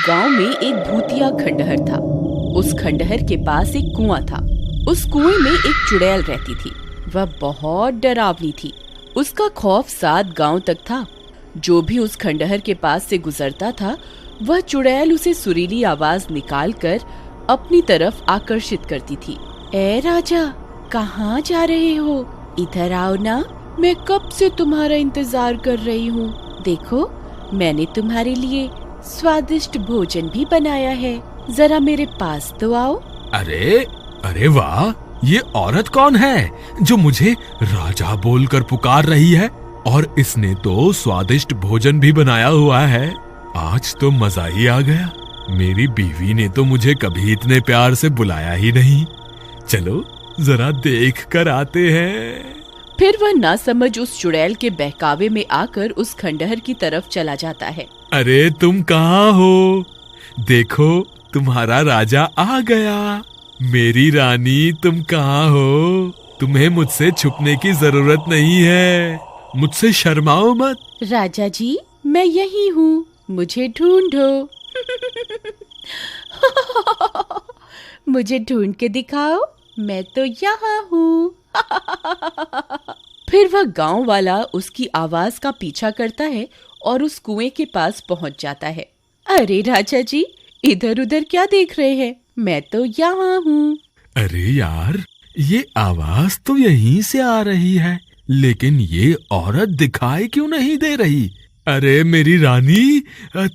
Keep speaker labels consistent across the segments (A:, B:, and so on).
A: गांव में एक भूतिया खंडहर था। उस खंडहर के पास एक कुआं था। उस कुएं में एक चुड़ैल रहती थी। वह बहुत डरावनी थी। उसका खौफ 7 गांव तक था। जो भी उस खंडहर के पास से गुजरता था, वह चुड़ैल उसे सुरीली आवाज निकालकर अपनी तरफ आकर्षित करती थी। ए राजा, कहाँ जा रहे हो? इधर आओ ना, मैं कब से तुम्हारा इंतजार कर रही हूँ। देखो, मैंने तुम्हारे लिए स्वादिष्ट भोजन भी बनाया है। जरा मेरे पास तो आओ।
B: अरे वाह, ये औरत कौन है जो मुझे राजा बोलकर पुकार रही है? और इसने तो स्वादिष्ट भोजन भी बनाया हुआ है। आज तो मजा ही आ गया। मेरी बीवी ने तो मुझे कभी इतने प्यार से बुलाया ही नहीं। चलो जरा देख कर आते हैं।
A: फिर वह नासमझ उस चुड़ैल के बहकावे में आकर उस खंडहर की तरफ चला जाता है।
B: अरे तुम कहाँ हो? देखो, तुम्हारा राजा आ गया। मेरी रानी, तुम कहाँ हो? तुम्हें मुझसे छुपने की जरूरत नहीं है। मुझसे शर्माओ मत।
A: राजा जी, मैं यही हूँ, मुझे ढूंढो। मुझे ढूंढ के दिखाओ, मैं तो यहाँ हूँ। फिर वह गांव वाला उसकी आवाज का पीछा करता है और उस कुएं के पास पहुंच जाता है। अरे राजा जी, इधर उधर क्या देख रहे हैं? मैं तो यहाँ हूँ।
B: अरे यार, ये आवाज तो यहीं से आ रही है, लेकिन ये औरत दिखाई क्यों नहीं दे रही? अरे मेरी रानी,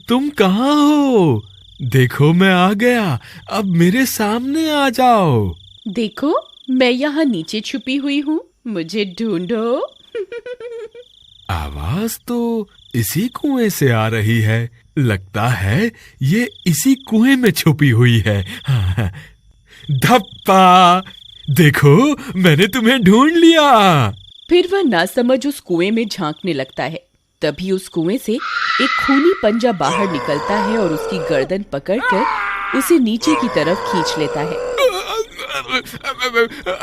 B: तुम कहाँ हो? देखो, मैं आ गया। अब मेरे सामने आ जाओ।
A: देखो, मैं यहाँ नीचे छुपी हुई हूँ, मुझे ढूंढो।
B: आवाज तो इसी कुएं से आ रही है। लगता है ये इसी कुएं में छुपी हुई है। धप्पा! देखो, मैंने तुम्हें ढूंढ लिया।
A: फिर वह नासमझ उस कुएं में झांकने लगता है। तभी उस कुएं से एक खूनी पंजा बाहर निकलता है और उसकी गर्दन पकड़कर उसे नीचे की तरफ खींच लेता है।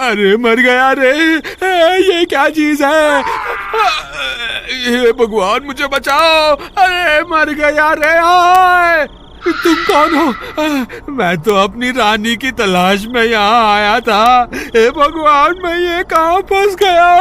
B: अरे मर गया रे! ये क्या चीज है? हे भगवान, मुझे बचाओ! अरे मर गया रे! आए! तुम कौन हो? मैं तो अपनी रानी की तलाश में यहाँ आया था। हे भगवान, मैं ये कहाँ फंस गया?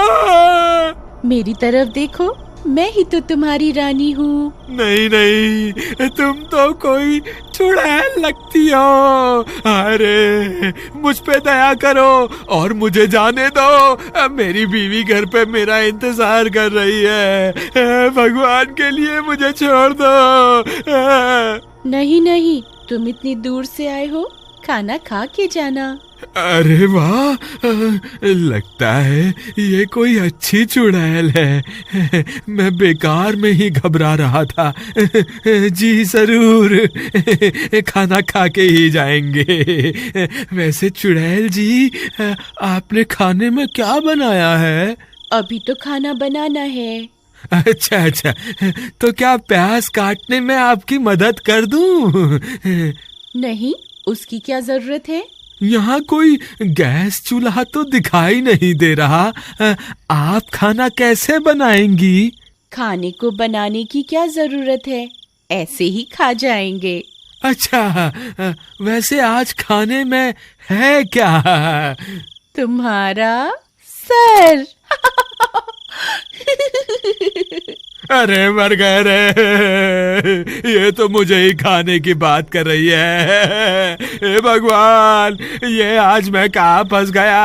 A: मेरी तरफ देखो, मैं ही तो तुम्हारी रानी हूँ।
B: नहीं, तुम तो कोई चुड़ैल लगती हो। अरे मुझ पे दया करो और मुझे जाने दो। मेरी बीवी घर पे मेरा इंतजार कर रही है। भगवान के लिए मुझे छोड़ दो।
A: नहीं, तुम इतनी दूर से आए हो, खाना खा के जाना।
B: अरे वाह, लगता है ये कोई अच्छी चुड़ैल है। मैं बेकार में ही घबरा रहा था। जी जरूर, खाना खा के ही जाएंगे। वैसे चुड़ैल जी, आपने खाने में क्या बनाया है?
A: अभी तो खाना बनाना है।
B: अच्छा, तो क्या प्याज काटने में आपकी मदद कर दूं?
A: नहीं, उसकी क्या जरूरत है?
B: यहाँ कोई गैस चूल्हा तो दिखाई नहीं दे रहा। आप खाना कैसे बनाएंगी?
A: खाने को बनाने की क्या जरूरत है, ऐसे ही खा जाएंगे।
B: अच्छा, वैसे आज खाने में है क्या?
A: तुम्हारा सर।
B: अरे मर गए रे! ये तो मुझे ही खाने की बात कर रही है। हे भगवान, ये आज मैं कहाँ फंस गया?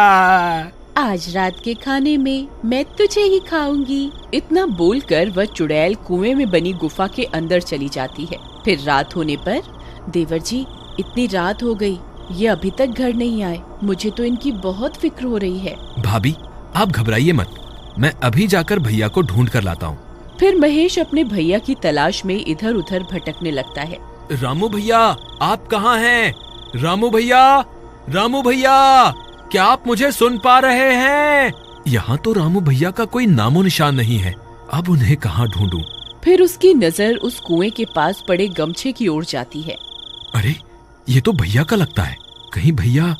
A: आज रात के खाने में मैं तुझे ही खाऊंगी। इतना बोलकर वह चुड़ैल कुएं में बनी गुफा के अंदर चली जाती है। फिर रात होने पर, देवर जी, इतनी रात हो गई, ये अभी तक घर नहीं आए। मुझे तो इनकी बहुत फिक्र हो रही है।
B: भाभी, आप घबराइए मत, मैं अभी जाकर भैया को ढूंढ कर लाता हूँ।
A: फिर महेश अपने भैया की तलाश में इधर उधर भटकने लगता है।
B: रामू भैया, आप कहाँ हैं? रामू भैया, क्या आप मुझे सुन पा रहे हैं? यहाँ तो रामू भैया का कोई नामो निशान नहीं है। अब उन्हें कहाँ ढूंढूं?
A: फिर उसकी नजर उस कुएं के पास पड़े गमछे की ओर जाती है।
B: अरे, ये तो भैया का लगता है। कहीं भैया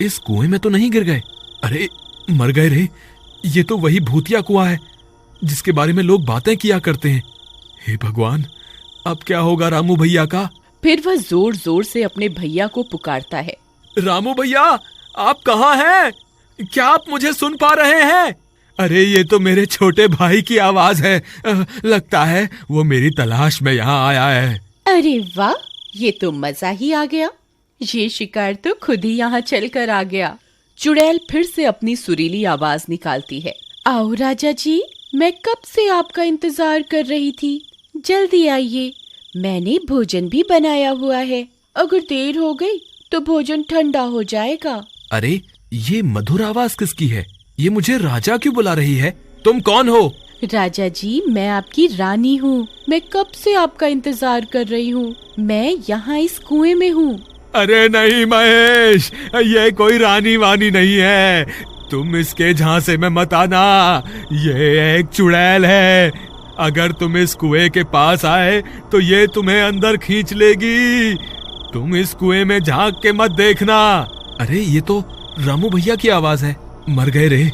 B: इस कुएं में तो नहीं गिर गए? अरे मर गए रे! ये तो वही भूतिया कुआं है जिसके बारे में लोग बातें किया करते हैं। हे भगवान, अब क्या होगा रामू भैया का?
A: फिर वह जोर जोर से अपने भैया को पुकारता है।
B: रामू भैया, आप कहाँ हैं? क्या आप मुझे सुन पा रहे हैं? अरे ये तो मेरे छोटे भाई की आवाज है। लगता है वो मेरी तलाश में यहाँ आया है।
A: अरे वाह, ये तो मजा ही आ गया। ये शिकार तो खुद ही यहाँ चल कर आ गया। चुड़ैल फिर से अपनी सुरीली आवाज निकालती है। आओ राजा जी, मैं कब से आपका इंतजार कर रही थी। जल्दी आइए, मैंने भोजन भी बनाया हुआ है। अगर देर हो गई तो भोजन ठंडा हो जाएगा।
B: अरे ये मधुर आवाज किसकी है? ये मुझे राजा क्यों बुला रही है? तुम कौन हो?
A: राजा जी, मैं आपकी रानी हूँ। मैं कब से आपका इंतजार कर रही हूँ। मैं यहाँ इस कुएं में हूँ।
B: अरे नहीं महेश, ये कोई रानी वानी नहीं है। तुम इसके झांसे में मत आना। ये एक चुड़ैल है। अगर तुम इस कुएं के पास आए तो ये तुम्हें अंदर खींच लेगी। तुम इस कुएं में झांक के मत देखना। अरे ये तो रामू भैया की आवाज है। मर गए रे,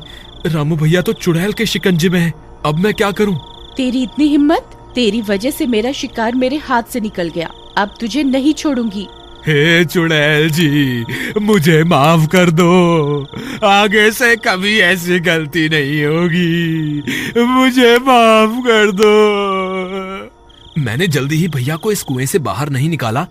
B: रामू भैया तो चुड़ैल के शिकंजे में है। अब मैं क्या करूं?
A: तेरी इतनी हिम्मत! तेरी वजह से मेरा शिकार मेरे हाथ से निकल गया। अब तुझे नहीं छोड़ूंगी।
B: हे चुड़ैल जी, मुझे माफ कर दो। आगे से कभी ऐसी गलती नहीं होगी। मुझे माफ कर दो। मैंने जल्दी ही भैया को इस कुएं से बाहर नहीं निकाला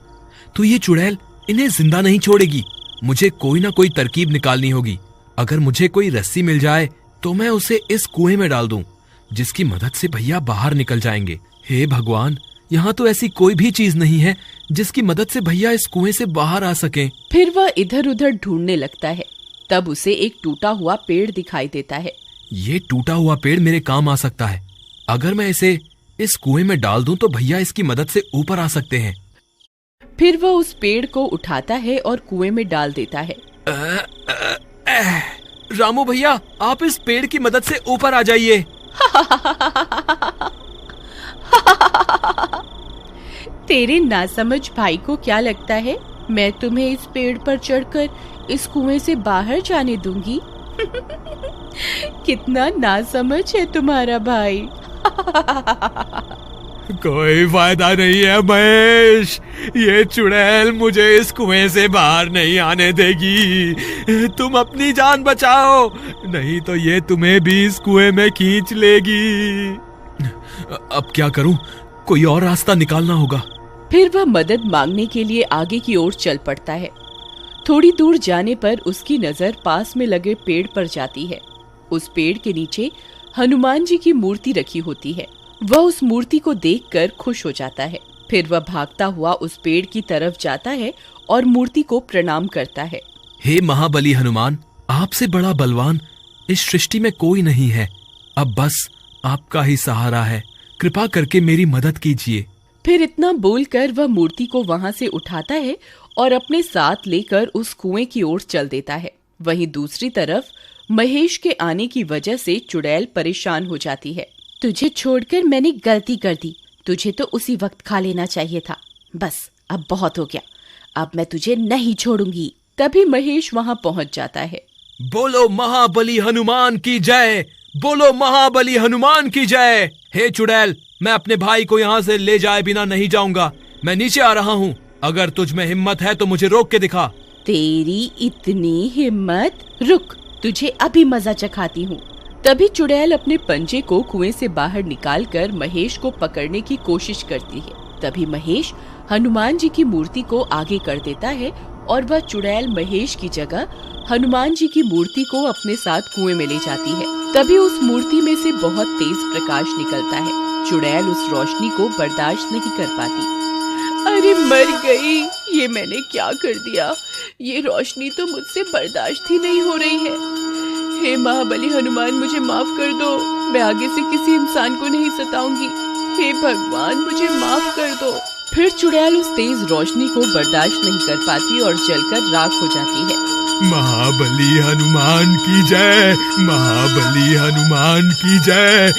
B: तो ये चुड़ैल इन्हें जिंदा नहीं छोड़ेगी। मुझे कोई ना कोई तरकीब निकालनी होगी। अगर मुझे कोई रस्सी मिल जाए तो मैं उसे इस कुएं में डाल दूं, जिसकी मदद से भैया बाहर निकल जाएंगे। हे भगवान, यहाँ तो ऐसी कोई भी चीज नहीं है जिसकी मदद से भैया इस कुएं से बाहर आ सकें।
A: फिर वह इधर उधर ढूंढने लगता है। तब उसे एक टूटा हुआ पेड़ दिखाई देता है।
B: ये टूटा हुआ पेड़ मेरे काम आ सकता है। अगर मैं इसे इस कुएं में डाल दूं तो भैया इसकी मदद से ऊपर आ सकते हैं।
A: फिर वह उस पेड़ को उठाता है और कुएं में डाल देता है।
B: रामू भैया, आप इस पेड़ की मदद से ऊपर आ जाइए।
A: तेरे नासमझ भाई को क्या लगता है मैं तुम्हें इस पेड़ पर चढ़कर इस कुएं से बाहर जाने दूंगी? कितना नासमझ है तुम्हारा भाई।
B: कोई फायदा नहीं है महेश, ये चुड़ैल मुझे इस कुएं से बाहर नहीं आने देगी। तुम अपनी जान बचाओ, नहीं तो ये तुम्हें भी इस कुएं में खींच लेगी। अब क्या करूं? कोई और रास्ता निकालना होगा।
A: फिर वह मदद मांगने के लिए आगे की ओर चल पड़ता है। थोड़ी दूर जाने पर उसकी नजर पास में लगे पेड़ पर जाती है। उस पेड़ के नीचे हनुमान जी की मूर्ति रखी होती है। वह उस मूर्ति को देखकर खुश हो जाता है। फिर वह भागता हुआ उस पेड़ की तरफ जाता है और मूर्ति को प्रणाम करता है।
B: हे महाबली हनुमान, आपसे बड़ा बलवान इस सृष्टि में कोई नहीं है। अब बस आपका ही सहारा है। कृपा करके मेरी मदद कीजिए।
A: फिर इतना बोलकर वह मूर्ति को वहां से उठाता है और अपने साथ लेकर उस कुएं की ओर चल देता है। वहीं दूसरी तरफ महेश के आने की वजह से चुड़ैल परेशान हो जाती है। तुझे छोड़कर मैंने गलती कर दी। तुझे तो उसी वक्त खा लेना चाहिए था। बस अब बहुत हो गया। अब मैं तुझे नहीं छोड़ूंगी। तभी महेश वहां पहुंच जाता है।
B: बोलो महाबली हनुमान की जय, बोलो महाबली हनुमान की जय। हे चुड़ैल, मैं अपने भाई को यहाँ से ले जाए बिना नहीं जाऊंगा। मैं नीचे आ रहा हूँ। अगर तुझ में हिम्मत है तो मुझे रोक के दिखा।
A: तेरी इतनी हिम्मत? रुक, तुझे अभी मजा चखाती हूँ। तभी चुड़ैल अपने पंजे को कुएं से बाहर निकालकर महेश को पकड़ने की कोशिश करती है। तभी महेश हनुमान जी की मूर्ति को आगे कर देता है और वह चुड़ैल महेश की जगह हनुमान जी की मूर्ति को अपने साथ कुएं में ले जाती है। तभी उस मूर्ति में से बहुत तेज प्रकाश निकलता है। चुड़ैल उस रोशनी को बर्दाश्त नहीं कर पाती। अरे मर गई, ये मैंने क्या कर दिया? ये रोशनी तो मुझसे बर्दाश्त ही नहीं हो रही है। हे महाबली हनुमान, मुझे माफ कर दो। मैं आगे से किसी इंसान को नहीं सताऊंगी। हे भगवान, मुझे माफ कर दो। फिर चुड़ैल उस तेज रोशनी को बर्दाश्त नहीं कर पाती और जलकर राख हो जाती है।
B: महाबली हनुमान की जय, महाबली हनुमान की जय।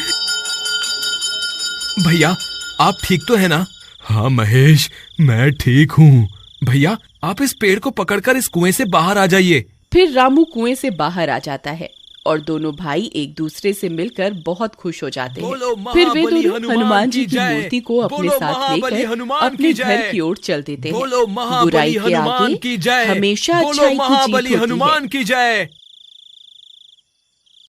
B: भैया, आप ठीक तो है ना? हाँ महेश, मैं ठीक हूँ। भैया, आप इस पेड़ को पकड़कर इस कुएं से बाहर आ जाइए।
A: फिर रामू कुएं से बाहर आ जाता है और दोनों भाई एक दूसरे से मिलकर बहुत खुश हो जाते हैं।
B: बोलो
A: फिर वे
B: महाबली
A: दोनों हनुमान जी की
B: जय।
A: मूर्ति को अपने
B: बोलो
A: साथ
B: महाबली
A: लेकर
B: हनुमान
A: अपने
B: की
A: घर
B: जय।
A: की ओर चल देते हैं।
B: बोलो महाबली
A: बुराई के
B: हनुमान
A: आगे
B: की जय।
A: हमेशा
B: बोलो
A: अच्छाई की
B: महाबली
A: जीत होती है।
B: हनुमान की जय।